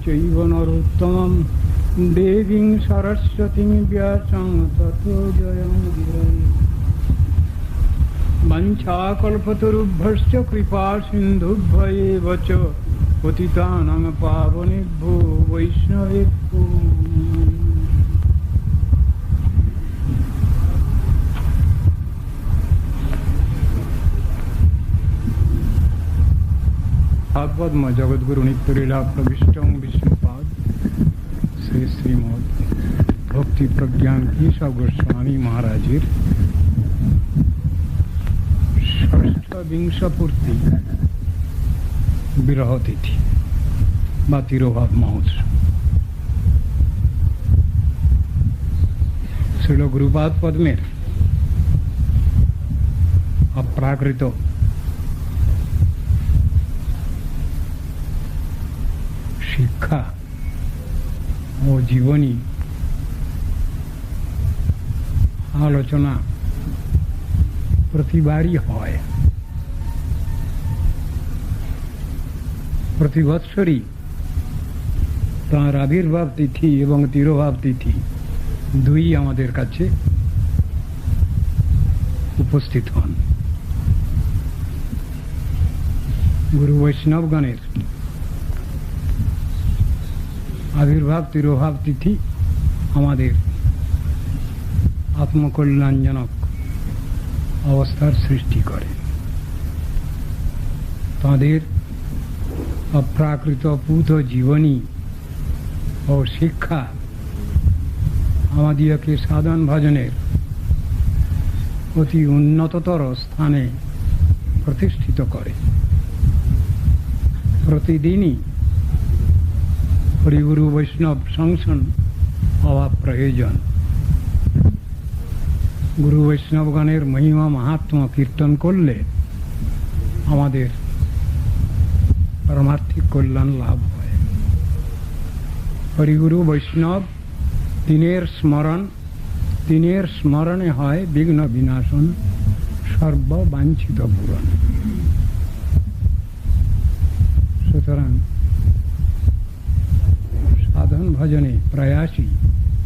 চৈব নরোত্তমম দেবীং সরস্বতীং ব্যাসং ততো জয়মুদীরয়ে। বাঞ্ছাকল্পতরুভ্যশ্চ কৃপা সিন্ধুভ্যেব চ পতিতানাং পাবনেভ্যো বৈষ্ণবেভ্যো। ভাগবতম জগদ্গুরু নিত্যলীলা প্রবিষ্টং বিষ্ণুপাদ শ্রী শ্রীমদ ভক্তি প্রজ্ঞান কেশব গোস্বামী মহারাজের ষষ্ঠ বিংশপূর্তি বিরহ তিথি বা তিরোভাব মহোৎসব। শ্রীল গুরুপাদ পদ্মের অপ্রাকৃত শিক্ষা ও জীবনী আলোচনা প্রতিবারই হয়। প্রতি বৎসরই তাঁর আবির্ভাব তিথি এবং তিরোভাব তিথি দুই আমাদের কাছে উপস্থিত হন। গুরু বৈষ্ণবগণের আবির্ভাব তিরোভাব তিথি আমাদের আত্মকল্যাণজনক অবস্থার সৃষ্টি করে। তাঁদের অপ্রাকৃত পূত জীবনী ও শিক্ষা আমাদিগকে সাধন ভজনের অতি উন্নততর স্থানে প্রতিষ্ঠিত করে। প্রতিদিনই হরিগুরু বৈষ্ণব সংসন হওয়া প্রয়োজন। গুরু বৈষ্ণবগণের মহিমা মাহাত্ম্য কীর্তন করলে আমাদের পারমার্থিক কল্যাণ লাভ হয়। হরিগুরু বৈষ্ণব তিনের স্মরণে হয় বিঘ্ন বিনাশন সর্ববাঞ্ছিত পূরণ। সুতরাং সাধন ভজনে প্রয়াসী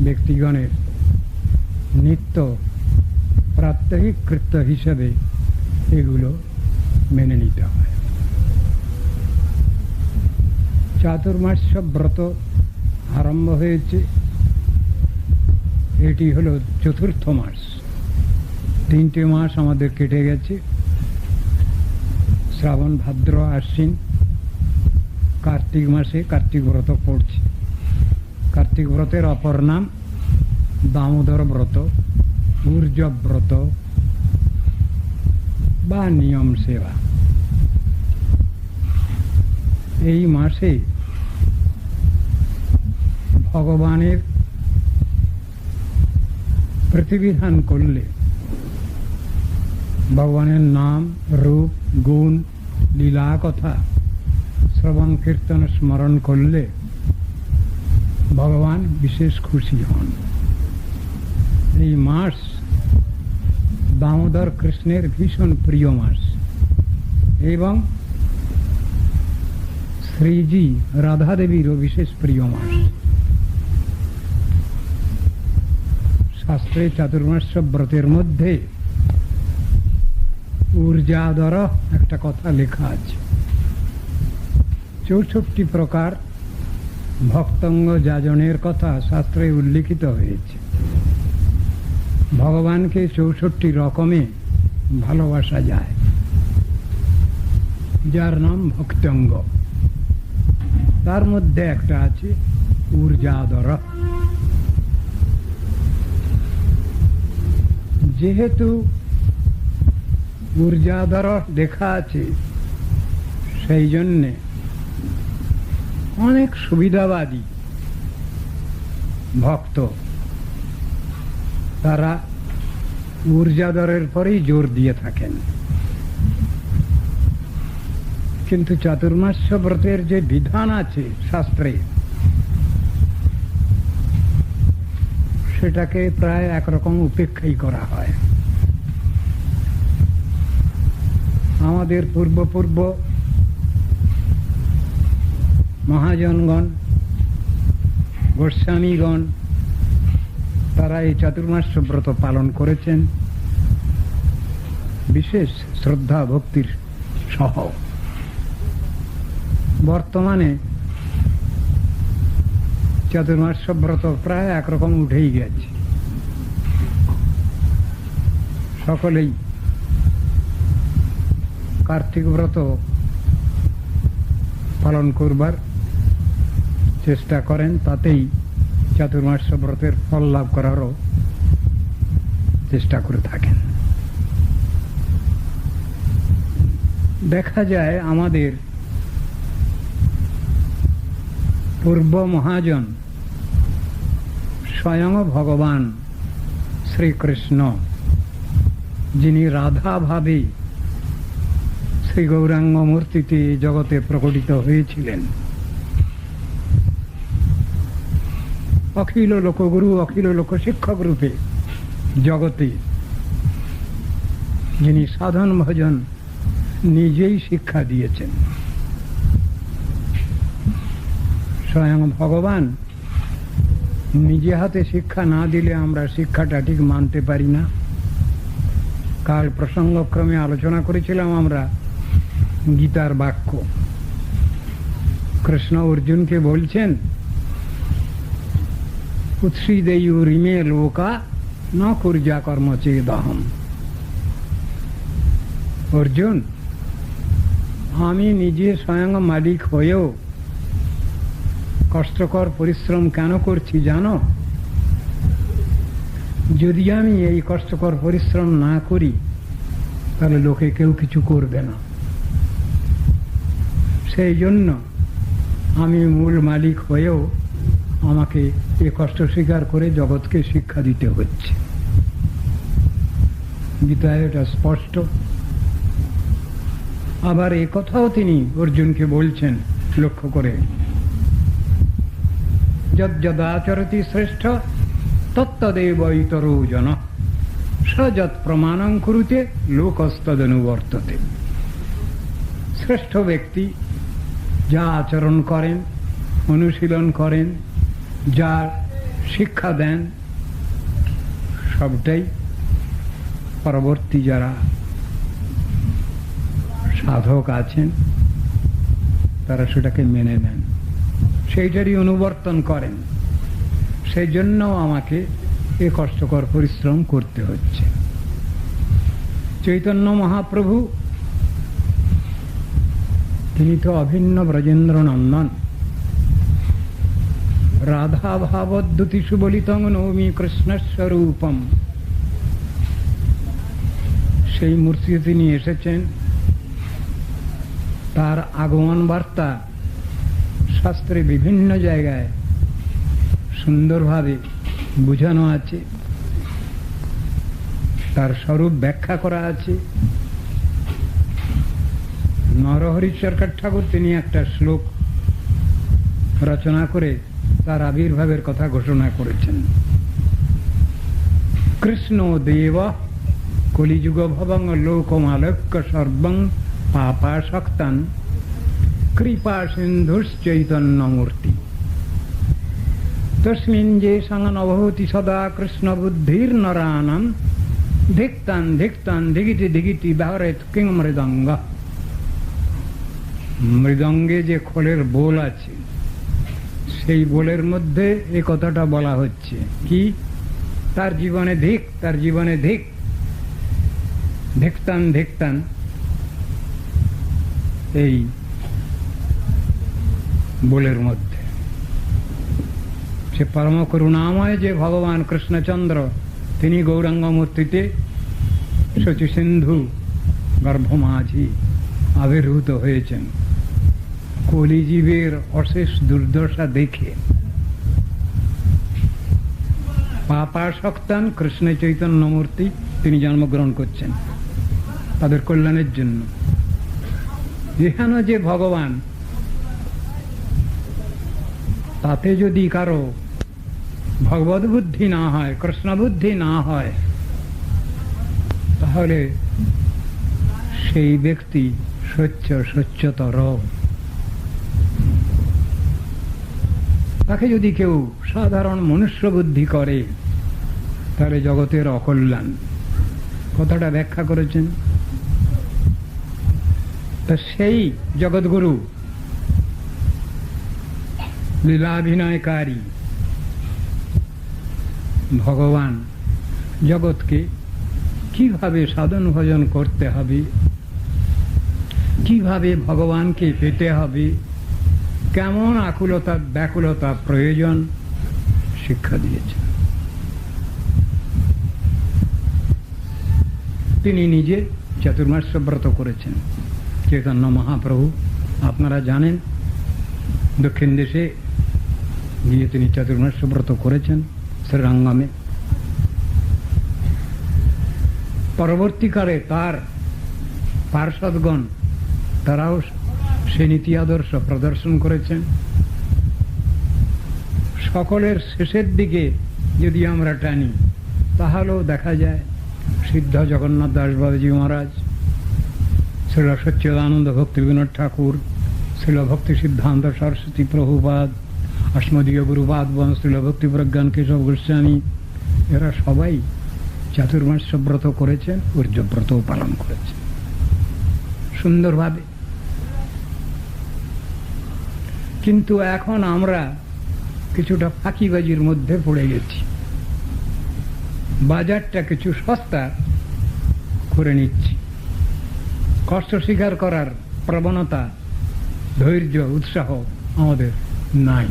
ব্যক্তিগণের নিত্য প্রাত্যহিক কৃত্য হিসেবে এগুলো মেনে নিতে হয়। চাতুর্মাস্য ব্রত আরম্ভ হয়েছে, এটি হলো চতুর্থ মাস। 3টে মাস আমাদের কেটে গেছে। শ্রাবণ, ভাদ্র, আশ্বিন, কার্তিক মাসে কার্তিক ব্রত পড়ছে। কার্তিক ব্রতের অপর নাম দামোদর ব্রত, ঊর্জ ব্রত বা নিয়ম সেবা। এই মাসে ভগবানের প্রতিবিধান করলে, ভগবানের নাম, রূপ, গুণ, লীলা কথা শ্রবণ কীর্তন স্মরণ করলে ভগবান বিশেষ খুশি হন। এই মাস দামোদর কৃষ্ণের ভীষণ প্রিয় মাস এবং শ্রীজি রাধা দেবীরও বিশেষ প্রিয় মাস। শাস্ত্রে চাতুর্মাস্য ব্রতের মধ্যে ঊর্জাদর একটা কথা লেখা আছে। 64 প্রকার ভক্তঙ্গ যাজনের কথা শাস্ত্রে উল্লিখিত হয়েছে। ভগবানকে 64 রকমে ভালোবাসা যায়, যার নাম ভক্তঙ্গ। তার মধ্যে একটা আছে ঊর্জাদর। যেহেতু ঊর্জাদর দেখা আছে, সেই জন্যে অনেক সুবিধাবাদী ভক্ত তারা ঊর্জাদরের পরেই জোর দিয়ে থাকেন। কিন্তু চাতুর্মাস্য ব্রতের যে বিধান আছে শাস্ত্রে, সেটাকে প্রায় একরকম উপেক্ষাই করা হয়। আমাদের পূর্ব মহাজনগণ গোস্বামীগণ তারা এই চাতুর্মাস্য ব্রত পালন করেছেন বিশেষ শ্রদ্ধা ভক্তির সহ। বর্তমানে চাতুর্মাস্য ব্রত প্রায় একরকম উঠেই গেছে, সকলেই কার্তিক ব্রত পালন করবার চেষ্টা করেন, তাতেই চাতুর্মাস্য ব্রতের ফল লাভ করারও চেষ্টা করে থাকেন। দেখা যায় আমাদের পূর্ব মহাজন স্বয়ং ভগবান শ্রীকৃষ্ণ, যিনি রাধা ভাবে শ্রী গৌরাঙ্গ মূর্তিতে জগতে প্রকটিত হয়েছিলেন, অখিল লোকগুরু অখিল লোক শিক্ষক রূপে জগতে যিনি সাধন ভজন নিজেই শিক্ষা দিয়েছেন। স্বয়ং ভগবান নিজে হাতে শিক্ষা না দিলে আমরা শিক্ষাটা ঠিক মানতে পারি না। কাল প্রসঙ্গক্রমে আলোচনা করেছিলাম আমরা গীতার বাক্য। কৃষ্ণ অর্জুনকে বলছেন, উৎসৃদেয়ুরিমে লোকা ন কুর্যা কর্ম চেদহম। অর্জুন, আমি নিজে স্বয়ং মালিক হয়েও কষ্টকর পরিশ্রম কেন করছি জানো? যদি আমি এই কষ্টকর পরিশ্রম না করি তাহলে লোকে কেউ কিছু করবে না। সেই জন্য আমি মূল মালিক হয়েও আমাকে এ কষ্ট স্বীকার করে জগৎকে শিক্ষা দিতে হচ্ছে। গীতায় এটা স্পষ্ট। আবার এ কথাও তিনি অর্জুনকে বলছেন লক্ষ্য করে, যদ্যদাচরতি শ্রেষ্ঠ তত্তদেব ইতরো জন স যৎ প্রমাণং কুরুতে লোকস্তদনুবর্ততে। শ্রেষ্ঠ ব্যক্তি যা আচরণ করেন, অনুশীলন করেন, যা শিক্ষা দেন, সবটাই পরবর্তী যারা সাধক আছেন তারা সেটাকে মেনে নেন, সেইটারই অনুবর্তন করেন। সেই জন্য আমাকে এ কষ্টকর পরিশ্রম করতে হচ্ছে। চৈতন্য মহাপ্রভু তিনি তো অভিন্ন ব্রজেন্দ্র নন্দন। রাধা ভাবদ্যুতি সুবলিতং নৌমি কৃষ্ণস্বরূপম, সেই মূর্তিতে তিনি এসেছেন। তার আগমন বার্তা শাস্ত্রে বিভিন্ন জায়গায় সুন্দরভাবে বুঝানো আছে, তার স্বরূপ ব্যাখ্যা করা আছে। নরহরি সরকার ঠাকুর তিনি একটা শ্লোক রচনা করে তার আবির্ভাবের কথা ঘোষণা করেছেন। কৃষ্ণ দেব কলিযুগ ভবং লোকমালক্য সর্বং পাপাসক্তান কৃপা সিন্ধুশ্চৈতন্য মূর্তি তস্মিন যে সংনভূতি সদা কৃষ্ণ বুদ্ধির নরানাম ধিক্তান ধিক্তান ধিগিটি ধিগিটি ব্যবহৃত কিং মৃদঙ্গ। মৃদঙ্গে যে খোলের বোল আছে সেই বোলের মধ্যে এই কথাটা বলা হচ্ছে কি, তার জীবনে ধিক, তার জীবনে ধিক, ধিক্তান ধিক্তান। এই বোলের মধ্যে সে পরম করুণাময় যে ভগবান কৃষ্ণচন্দ্র তিনি গৌরাঙ্গ মূর্তিতে শচী সিন্ধু গর্ভমাঝি আবির্ভূত হয়েছেন। কলিজীবের অশেষ দুর্দশা দেখে পাপাসক্তান কৃষ্ণ চৈতন্য মূর্তি তিনি জন্মগ্রহণ করছেন তাদের কল্যাণের জন্য। এখানে যে ভগবান, তাতে যদি কারো ভগবত বুদ্ধি না হয়, কৃষ্ণ বুদ্ধি না হয়, তাহলে সেই ব্যক্তি স্বচ্ছতর। তাকে যদি কেউ সাধারণ মনুষ্য বুদ্ধি করে তাহলে জগতের অকল্যাণ। কথাটা ব্যাখ্যা করেছেন। তা সেই জগৎগুরু লীলাভিনয়কারী ভগবান জগৎকে কিভাবে সাধন ভজন করতে হবে, কিভাবে ভগবানকে পেতে হবে, কেমন আকুলতা ব্যাকুলতা প্রয়োজন শিক্ষা দিয়েছেন। তিনি নিজে চাতুর্মাস্য ব্রত করেছেন। চৈতন্য মহাপ্রভু আপনারা জানেন, দক্ষিণ দেশে গিয়ে তিনি চাতুর্মাস্য ব্রত করেছেন শ্রীরঙ্গমে। পরবর্তীকালে তার পার্ষদগণ তারাও সে নীতি আদর্শ প্রদর্শন করেছেন। সকলের শেষের দিকে যদি আমরা টানি তাহলেও দেখা যায় সিদ্ধ জগন্নাথ দাস বাবাজি মহারাজ, শ্রীল সচ্চিদানন্দ ভক্তি বিনোদ ঠাকুর, শ্রীল ভক্তি সিদ্ধান্ত সরস্বতী প্রভুপাদ, আসমদীয় গুরুপাদ বন, শ্রীল ভক্তি প্রজ্ঞান কেশব গোস্বামী, এরা সবাই চাতুর্মাস্য ব্রত করেছেন, ঊর্ধ্বব্রতও পালন করেছেন সুন্দরভাবে। কিন্তু এখন আমরা কিছুটা ফাঁকিবাজির মধ্যে পড়ে গেছি। বাজারটা কিছু সস্তা করে নিচ্ছি, কষ্ট স্বীকার করার প্রবণতা, ধৈর্য, উৎসাহ আমাদের নাই।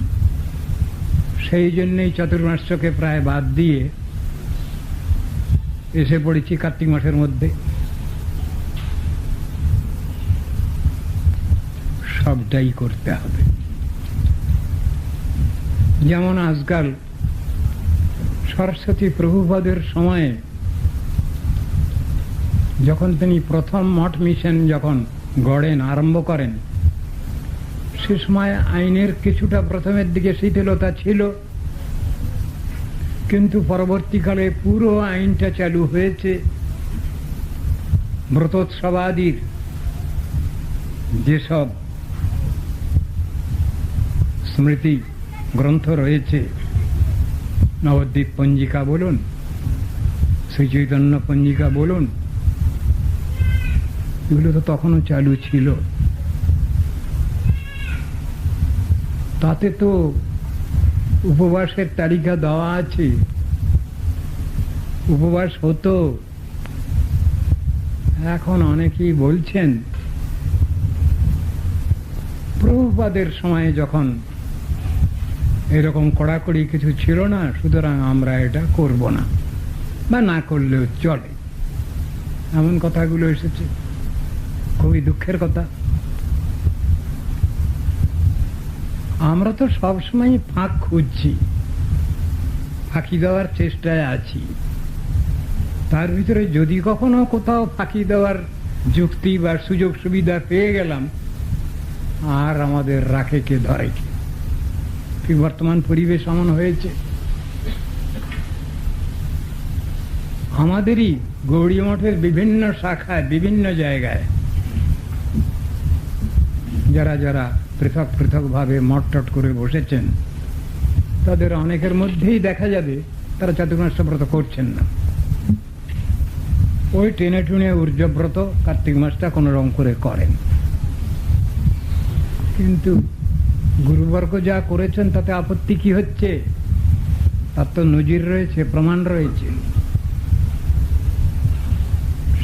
সেই জন্যই চাতুর্মাস্যকে প্রায় বাদ দিয়ে এসে পড়েছি কার্তিক মাসের মধ্যে। সবটাই করতে হবে। যেমন আজকাল সরস্বতী প্রভুপাদের সময়ে যখন তিনি প্রথম মঠ মিশন যখন গড়েন, আরম্ভ করেন, সে সময় আইনের কিছুটা প্রথমের দিকে শিথিলতা ছিল, কিন্তু পরবর্তীকালে পুরো আইনটা চালু হয়েছে। ব্রতোৎসবাদির যেসব স্মৃতি গ্রন্থ রয়েছে, নবদ্বীপ পঞ্জিকা বলুন, শ্রী চৈতন্য পঞ্জিকা বলুন, এগুলো তো তখনও চালু ছিল। তাতে তো উপবাসের তালিকা দেওয়া আছে, উপবাস হতো। এখন অনেকেই বলছেন প্রভুপাদের সময়ে যখন এরকম কড়াকড়ি কিছু ছিল না, সুতরাং আমরা এটা করব না, বা না করলেও চলে, এমন কথাগুলো এসেছে। খুবই দুঃখের কথা। আমরা তো সবসময় ফাঁক খুঁজছি, ফাঁকি দেওয়ার চেষ্টায় আছি। তার ভিতরে যদি কখনো কোথাও ফাঁকি দেওয়ার যুক্তি বা সুযোগ সুবিধা পেয়ে গেলাম, আর আমাদের রাখে কে ধরে কে। ঠিক বর্তমান পরিবেশ এমন হয়েছে। আমাদেরই গৌড়ীয় মঠের বিভিন্ন শাখায়, বিভিন্ন জায়গায় যারা যারা পৃথক পৃথক ভাবে মঠ টট করে বসেছেন, তাদের অনেকের মধ্যেই দেখা যাবে তারা চাতুর্মাস্য ব্রত করছেন না। ওই টেনে টুনে ঊর্ধ্বব্রত কার্তিক মাসটা কোন রকম করে করেন। কিন্তু গুরুবর্গ যা করেছেন তাতে আপত্তি কি হচ্ছে? তার তো নজির রয়েছে, প্রমাণ রয়েছে।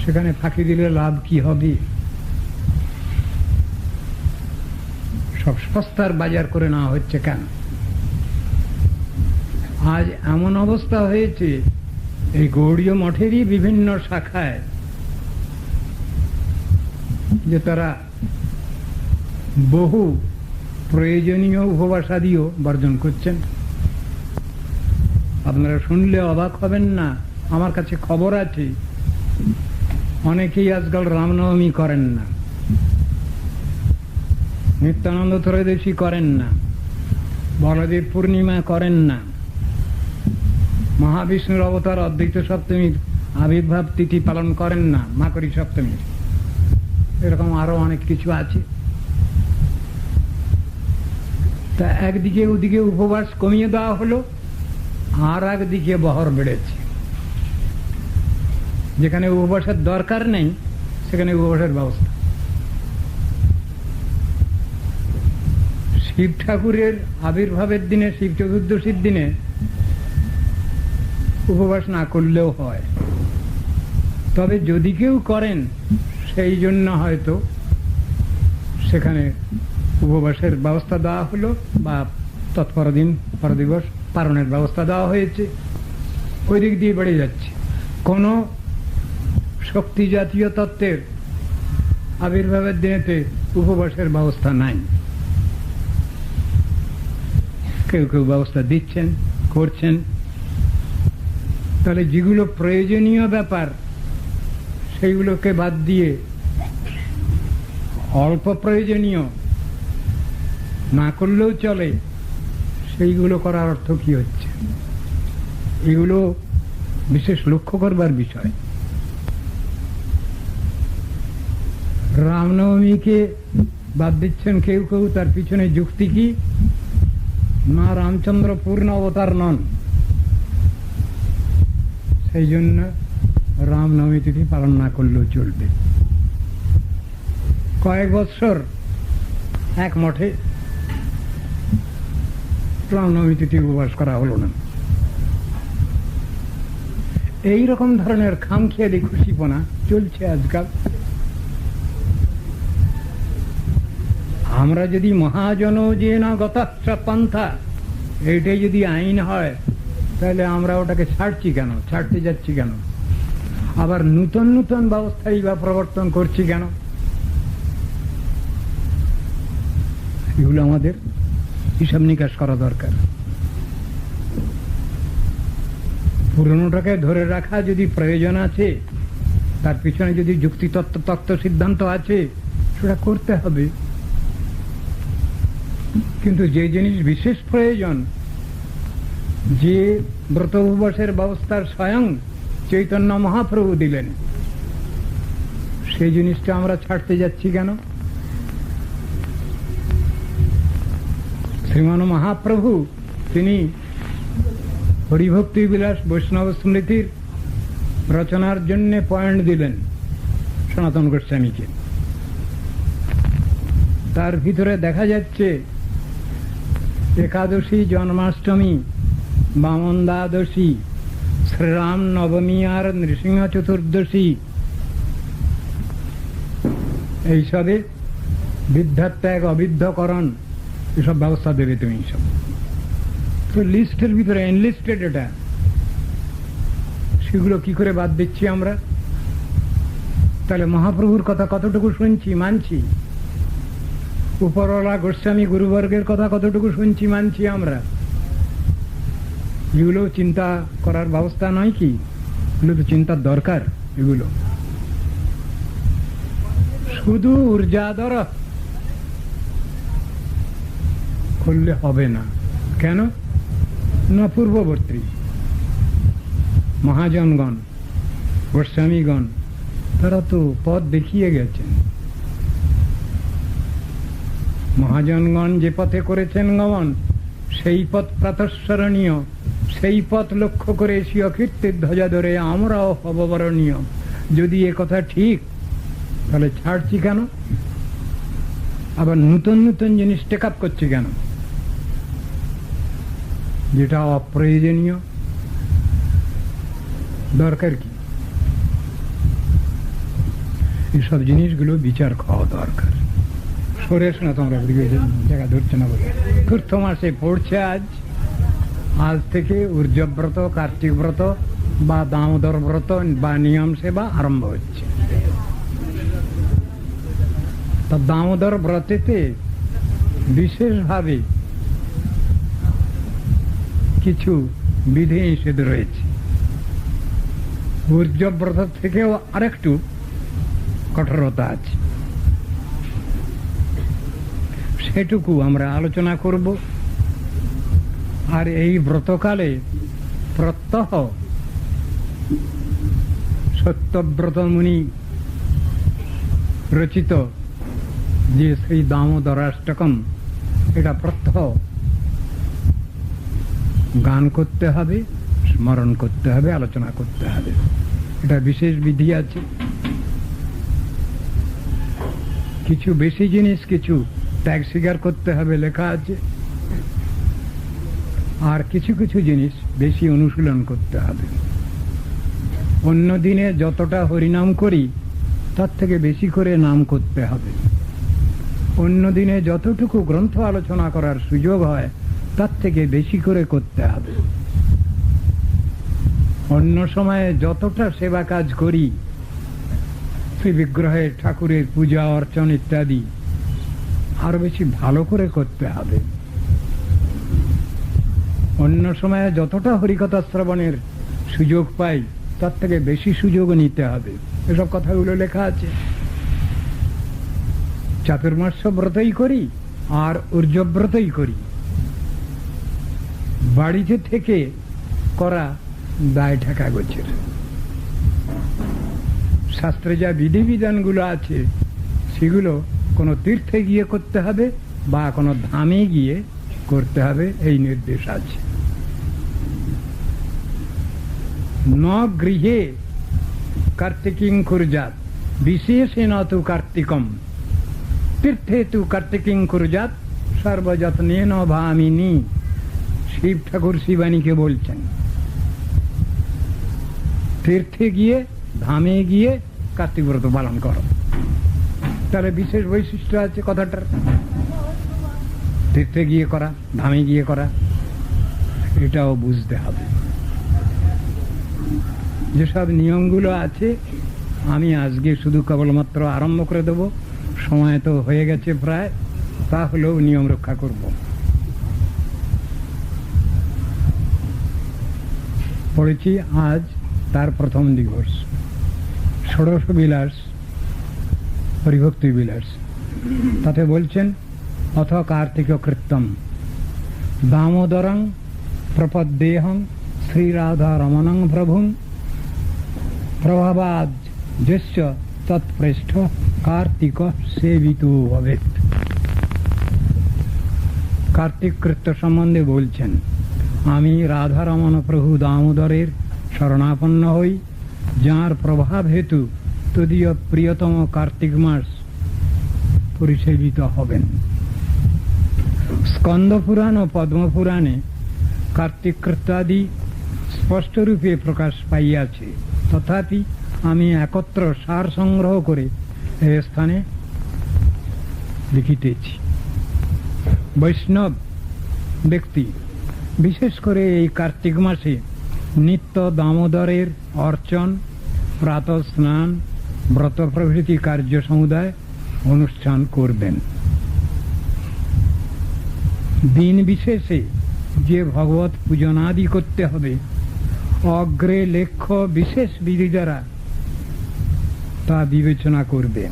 সেখানে ফাঁকি দিলে লাভ কি হবে? সব সস্তার বাজার করে নেওয়া হচ্ছে কেন? আজ এমন অবস্থা হয়েছে, এই গৌড়ীয় মঠেরই বিভিন্ন শাখায় যে তারা বহু প্রয়োজনীয় উপবাসাদিও বর্জন করছেন। আপনারা শুনলে অবাক হবেন না। আমার কাছে খবর আছে, অনেকেই আজকাল রামনবমী করেন না, নিত্যানন্দ ত্রয়োদশী করেন না, বলদেব পূর্ণিমা করেন না, মহাবিষ্ণুর অবতার অদ্বৈত সপ্তমীর আবির্ভাব তিথি পালন করেন না, মাকড়ি সপ্তমীর। এরকম আরো অনেক কিছু আছে। তা একদিকে ওদিকে উপবাস কমিয়ে দেওয়া হলো, আর একদিকে বহর বেড়েছে। যেখানে উপবাসের দরকার নেই সেখানে উপবাসের ব্যবস্থা। শিব ঠাকুরের আবির্ভাবের দিনে, শিব চতুর্দশীর দিনে উপবাস না করলেও হয়, তবে যদি কেউ করেন সেই জন্য হয়তো সেখানে উপবাসের ব্যবস্থা দেওয়া হলো বা তৎপর দিন পরদিবস পালনের ব্যবস্থা দেওয়া হয়েছে। ওই দিক দিয়ে বেড়ে যাচ্ছে। কোনো শক্তি জাতীয় তত্ত্বের আবির্ভাবের দিনেতে উপবাসের ব্যবস্থা নাই। কেউ কেউ ব্যবস্থা দিচ্ছেন, করছেন। তাহলে যেগুলো প্রয়োজনীয় ব্যাপার সেইগুলোকে বাদ দিয়ে অল্প প্রয়োজনীয় না করলেও চলে, সেইগুলো করার অর্থ কি হচ্ছে? এগুলো বিশেষ লক্ষ্য করবার বিষয়। রামনবমীকে বাদ দিচ্ছেন কেউ কেউ, তার পিছনে যুক্তি কি? মা রামচন্দ্র পূর্ণ অবতার নন, সেই জন্য রামনবমী তিথি পালন না করলেও চলবে। কয়েক বৎসর এক মঠে রামনবমী তিথি উপবাস করা হলো না। এইরকম ধরনের খামখেয়ালি খুশিপনা চলছে আজকাল। আমরা যদি মহাজন যে না গতাচ্ছ পন্থা, এইটাই যদি আইন হয়, তাহলে আমরা ওটাকে ছাড়ছি কেন, ছাড়তে যাচ্ছি কেন? আবার নূতন নূতন ব্যবস্থাই বা প্রবর্তন করছি কেন? এগুলো আমাদের হিসাব নিকাশ করা দরকার। পুরনোটাকে ধরে রাখা যদি প্রয়োজন আছে, তার পিছনে যদি যুক্তি তত্ত্ব সিদ্ধান্ত আছে, সেটা করতে হবে। কিন্তু যে জিনিস বিশেষ প্রয়োজন, যে ব্রত উপবাসের ব্যবস্থার স্বয়ং চৈতন্য মহাপ্রভু দিলেন, সেই জিনিসটা আমরা ছাড়তে যাচ্ছি কেন? শ্রীমান মহাপ্রভু তিনি হরিভক্তি বিলাস বৈষ্ণব স্মৃতির রচনার জন্য পয়েন্ট দিলেন সনাতন গোস্বামীকে। তার ভিতরে দেখা যাচ্ছে একাদশী, জন্মাষ্টমী, বামন দ্বাদশী, শ্রীরাম নবমী আর নৃসিংহ চতুর্দশী, এইসবে বিদ্যাত্যাগ, অবিদ্যকরণ, এসব ব্যবস্থা দেবে তুমি। সব তো লিস্টের ভিতরে এনলিস্টেড, এটা সেগুলো কি করে বাদ দিচ্ছি আমরা? তাহলে মহাপ্রভুর কথা কতটুকু শুনছি, মানছি? উপরওয়ালা গোস্বামী গুরুবর্গের কথা কতটুকু শুনছি, মানছি আমরা? এগুলো চিন্তা করার ব্যবস্থা নয় কি? এগুলো তো চিন্তার দরকার। এগুলো শুধু ঊর্জাদর করলে হবে না। কেন না? পূর্ববর্তী মহাজনগণ, গোস্বামীগণ, তারা তো পথ দেখিয়ে গেছেন। মহাজনগণ যে পথে করেছেন গমন, সেই পথ প্রাতঃস্মরণীয়। সেই পথ লক্ষ্য করে এসিও কীর্তির ধ্বজা ধরে আমরাও অববরণীয়। যদি এ কথা ঠিক, তাহলে ছাড়ছি কেন? আবার নূতন নূতন জিনিস টেক আপ করছি কেন? যেটা অপ্রয়োজনীয়, দরকার কি? এসব জিনিসগুলো বিচার খাওয়া দরকার। সরেস না তোমরা, জায়গা ধরছে না বলে। চতুর্থ মাসে পড়ছে আজ থেকে ঊর্জব্রত, কার্তিক ব্রত বা দামোদর ব্রত বা নিয়ম সেবা আরম্ভ হচ্ছে। তা দামোদর ব্রতেতে বিশেষভাবে কিছু বিধি নিষেধ রয়েছে। ঊর্জব্রত থেকেও আরেকটু কঠোরতা আছে, সেটুকু আমরা আলোচনা করব। আর এই ব্রতকালে প্রত্যহ সত্যব্রত মুনি রচিত যে শ্রী দামোদরাষ্টকম এটা প্রত্যহ গান করতে হবে, স্মরণ করতে হবে, আলোচনা করতে হবে। এটা বিশেষ বিধি আছে। কিছু বেশি জিনিস কিছু ত্যাগ স্বীকার করতে হবে লেখা আছে, আর কিছু কিছু জিনিস বেশি অনুশীলন করতে হবে। অন্য দিনে যতটা হরিনাম করি তার থেকে বেশি করে নাম করতে হবে। অন্য দিনে যতটুকু গ্রন্থ আলোচনা করার সুযোগ হয় তার থেকে বেশি করে করতে হবে। অন্য সময়ে যতটা সেবা কাজ করি, শ্রী বিগ্রহের ঠাকুরের পূজা অর্চন ইত্যাদি, আরো বেশি ভালো করে করতে হবে। অন্য সময়ে যতটা হরিকথা শ্রবণের সুযোগ পাই তার থেকে বেশি সুযোগ নিতে হবে। এসব কথাগুলো লেখা আছে। চাতুর্মাস্য ব্রতই করি আর ঊর্ধ্বব্রতই করি, বাড়িতে থেকে করা দায় ঠেকা গোছের। শাস্ত্রে যা বিধিবিধানগুলো আছে সেগুলো কোনো তীর্থে গিয়ে করতে হবে বা কোনো ধামে গিয়ে করতে হবে, এই নির্দেশ আছে। ন গৃহে কার্তিকিং কুর্যাৎ বিশেষেণ তু কার্তিকম তীর্থে তু কার্তিকিং কুর্যাৎ সর্বযত্নেন ভামিনী। শিব ঠাকুর শিবানীকে বলছেন, তীর্থে গিয়ে ধামে গিয়ে কার্তিক ব্রত পালন করো। তাহলে বিশেষ বৈশিষ্ট্য আছে কথাটার। তীর্থে গিয়ে করা, ধামে গিয়ে করা, এটাও বুঝতে হবে। যেসব নিয়মগুলো আছে আমি আজকে শুধু কেবলমাত্র আরম্ভ করে দেব, সময় তো হয়ে গেছে প্রায়, তাহলেও নিয়ম রক্ষা করব। পড়েছি আজ তার প্রথম দিবস, ষোড়শ বিলাস, হরিভক্তি বিলাস। তাতে বলছেন অথ কার্তিক কৃত্যম দামোদরং প্রপদ্যেহং শ্রীরাধা রমণং প্রভুং প্রভাবাদ যস্য তৎপৃষ্ঠ কার্তিক সেবিতু ভবেৎ। কার্তিক কৃত্য সম্বন্ধে বলছেন, আমি রাধারমণ প্রভু দামোদরের শরণাপন্ন হই, যাঁর প্রভাব হেতু তদীয় প্রিয়তম কার্তিক মাস পরিসেবিত হবেন। স্কন্দ পুরাণ ও পদ্মপুরাণে কার্তিক কৃত্যাদি স্পষ্টরূপে প্রকাশ পাইয়াছে, তথাপি আমি একত্র সার সংগ্রহ করে এ স্থানে লিখিতেছি। বৈষ্ণব ব্যক্তি বিশেষ করে এই কার্তিক মাসে নিত্য দামোদরের অর্চন, প্রাতঃ স্নান, ব্রত প্রভৃতি কার্য সমুদায় অনুষ্ঠান করবেন। দিন বিশেষে যে ভগবত পূজনাদি করতে হবে অগ্রে লেখ্য বিশেষ বিধি দ্বারা তা বিবেচনা করবে।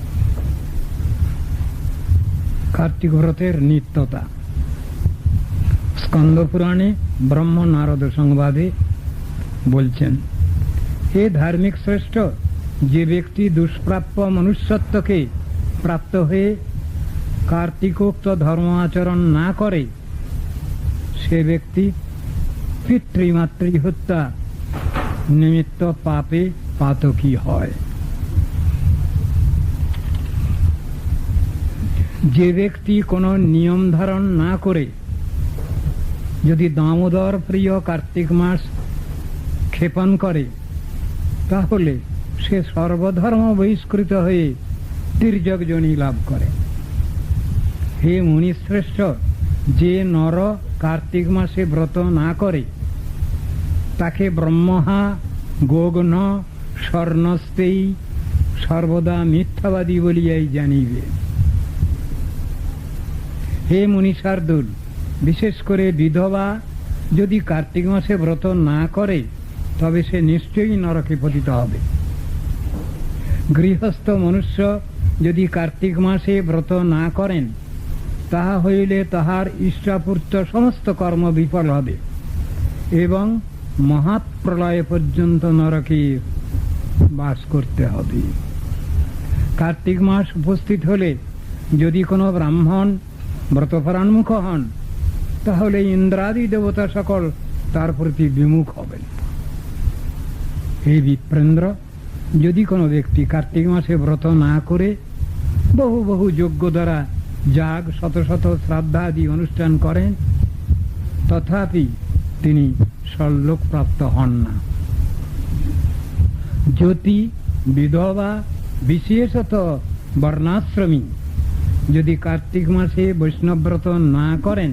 কার্তিক ব্রতের নিত্যতা স্কন্দ পুরাণে ব্রহ্ম নারদ সংবাদে বলছেন, হে ধার্মিক শ্রেষ্ঠ, যে ব্যক্তি দুষ্প্রাপ্য মনুষ্যত্বকে প্রাপ্ত হয়ে কার্তিকোক্ত ধর্ম আচরণ না করে সে ব্যক্তি পিতৃমাতৃ হত্যা নিমিত্ত পাপে পাতকী হয়। যে ব্যক্তি কোনো নিয়ম ধারণ না করে যদি দামোদর প্রিয় কার্তিক মাস ক্ষেপণ করে তাহলে সে সর্বধর্ম বহিষ্কৃত হয়ে তির্যক যোনি লাভ করে। হে মুনিশ্রেষ্ঠ, যে নর কার্তিক মাসে ব্রত না করে তাকে ব্রহ্মহা গোগ্ন স্বর্ণস্তেই সর্বদা মিথ্যাবাদী বলিয়াই জানিবে। হে মুনি শার্দুল, বিশেষ করে বিধবা যদি কার্তিক মাসে ব্রত না করে তবে সে নিশ্চয়ই নরকে পতিত হবে। গৃহস্থ মনুষ্য যদি কার্তিক মাসে ব্রত না করেন তাহা হইলে তাহার ইষ্টাপূর্ত সমস্ত কর্ম বিফল হবে এবং মহাৎ প্রলয় পর্যন্ত নরকে বাস করতে হবে। কার্তিক মাস উপস্থিত হলে যদি কোনো ব্রাহ্মণ ব্রতপরান্মুখ হন, তাহলে ইন্দ্রাদি দেবতা সকল তার প্রতি বিমুখ হবেন। এই বিপ্রেন্দ্র, যদি কোনো ব্যক্তি কার্তিক মাসে ব্রত না করে বহু বহু যজ্ঞ দ্বারা যাগ, শত শত শ্রাদ্ধাদি অনুষ্ঠান করেন, তথাপি তিনি স্বর্লোক প্রাপ্ত হন না। জ্যোতি, বিধবা, বিশেষত বর্ণাশ্রমী যদি কার্তিক মাসে বৈষ্ণবব্রত না করেন,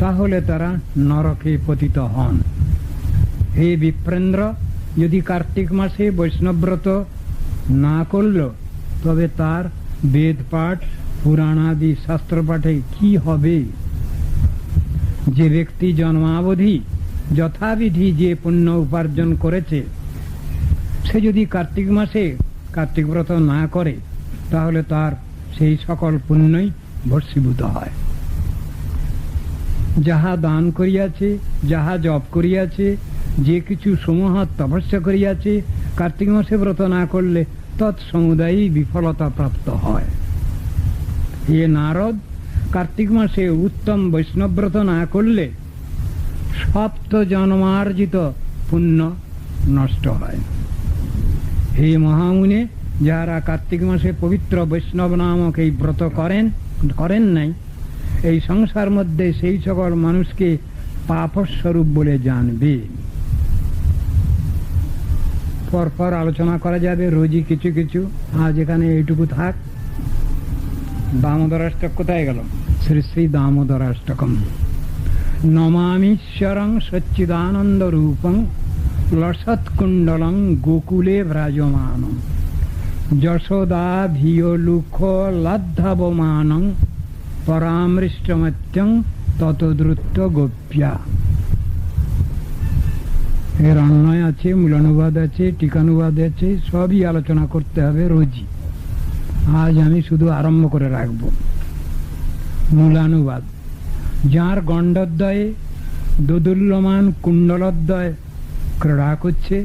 তাহলে তারা নরকে পতিত হন। হে বিপ্রেন্দ্র, যদি কার্তিক মাসে বৈষ্ণবব্রত না করল, তবে তার বেদ পাঠ, পুরাণাদি শাস্ত্র পাঠে কি হবে? যে ব্যক্তি জন্মাবধি যথাবিধি যে পুণ্য উপার্জন করেছে, সে যদি কার্তিক মাসে কার্তিক ব্রত না করে, তাহলে তার সেই সকল পুণ্যই ভস্মীভূত হয়। যাহা দান করিয়াছে, যাহা জপ করিয়াছে, যে কিছু সমূহাত তপস্যা করিয়াছে, কার্তিক মাসে ব্রত না করলে তৎসমুদায়ী বিফলতা প্রাপ্ত হয়। হে নারদ, কার্তিক মাসে উত্তম বৈষ্ণবব্রত না করলে সপ্ত জন্মার্জিত পুণ্য নষ্ট হয়। হে মহামুনে, যারা কার্তিক মাসে পবিত্র বৈষ্ণব নামক এই ব্রত করেন নাই, এই সংসার মধ্যে সেই সকল মানুষকে পাপস্বরূপ বলে জানবে। পরপর আলোচনা করা যাবে রোজই কিছু কিছু। আজ এখানে এইটুকু থাক। দামোদরাষ্টক কোথায় গেল? শ্রী শ্রী দামোদরাষ্টকম। নমামীশ্বরং সচ্চিদানন্দ রূপং লসৎকুণ্ডলং গোকুলে ভ্রাজমানং যশোদা ভিয়োলুখ লাদ্ধাবমানং পরামৃষ্টমত্যং ততদ্রুত গোপ্যা। এর অন্যয় আছে, মূলানুবাদ আছে, টিকানুবাদ আছে, সবই আলোচনা করতে হবে রোজই। আজ আমি শুধু আরম্ভ করে রাখব মূলানুবাদ। যার গণ্ডদ্বয়ে দোদুল্যমান কুণ্ডলোদ্বয় ক্রীড়া করছে,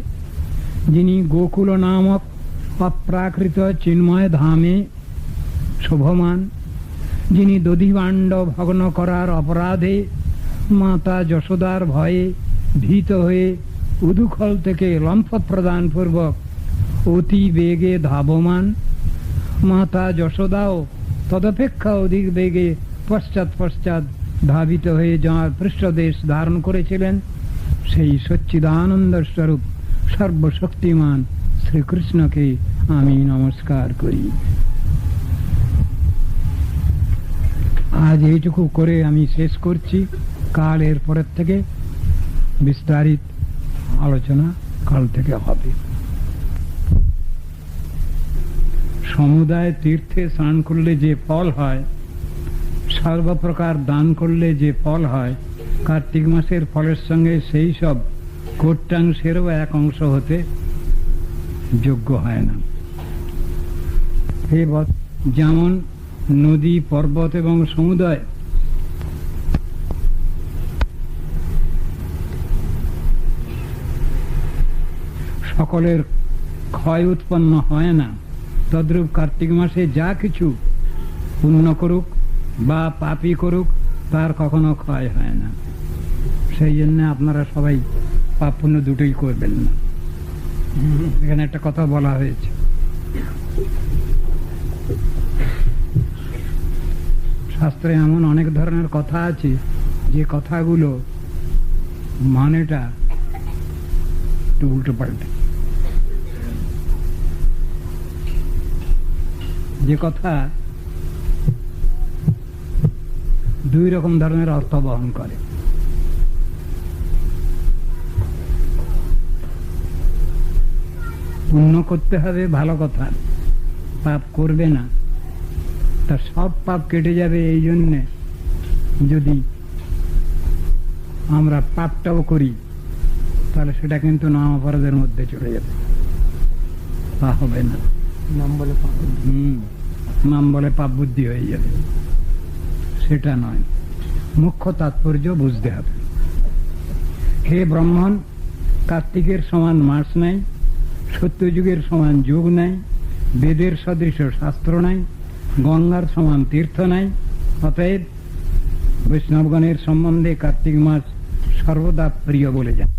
যিনি গোকুল নামক অপ্রাকৃত চিন্ময় ধামে শোভমান, যিনি দধিভাণ্ড ভগ্ন করার অপরাধে মাতা যশোদার ভয়ে ভীত হয়ে উদুখল থেকে লম্ফ প্রদান পূর্বক অতি বেগে ধাবমান, মাতা যশোদাও তদপেক্ষা অধিক বেগে পশ্চাৎ পশ্চাৎ ধাবিত হয়ে যাঁর পৃষ্ঠদেশ ধারণ করেছিলেন, সেই সচ্চিদানন্দ স্বরূপ সর্বশক্তিমান শ্রীকৃষ্ণকে আমি নমস্কার করি। আজ এইটুকু করে আমি শেষ করছি। কাল এর পরের থেকে বিস্তারিত আলোচনা কাল থেকে হবে। সমুদায় তীর্থে স্নান করলে যে ফল হয়, সর্বপ্রকার দান করলে যে ফল হয়, কার্তিক মাসের ফলের সঙ্গে সেই সব কোট্যাংশেরও এক অংশ হতে যোগ্য হয় না। যেমন নদী, পর্বত এবং সমুদয় সকলের ক্ষয় উৎপন্ন হয় না, তদ্রূপ কার্তিক মাসে যা কিছু পুণ্য করুক বা পাপী করুক, তার কখনো ক্ষয় হয় না। সেই জন্য আপনারা সবাই পাপ পুণ্য দুটোই করবেন না। এখানে একটা কথা বলা হয়েছে, শাস্ত্রে এমন অনেক ধরনের কথা আছে যে কথাগুলো মানেটা একটু উল্টো পাল্টে। যে কথা দুই রকম ধরনের অর্থ বহন করে। পুণ্য করতে হবে, ভালো কথা, পাপ করবে না, তার সব পাপ কেটে যাবে। এই জন্যে যদি আমরা পাপটাও করি, তাহলে সেটা কিন্তু নাম অপরাধের মধ্যে চলে যাবে, তা হবে না। নাম বলে পাপ বুদ্ধি হয়ে যাবে, সেটা নয়। মুখ্য তাৎপর্য বুঝতে হবে। হে ব্রাহ্মণ, কার্তিকের সমান মাস নাই, সত্যযুগের সমান যুগ নাই, বেদের সদৃশ শাস্ত্র নাই, গঙ্গার সমান তীর্থ নাই, অতএব বৈষ্ণবগণের সম্বন্ধে কার্তিক মাস সর্বদা প্রিয় বলে যান।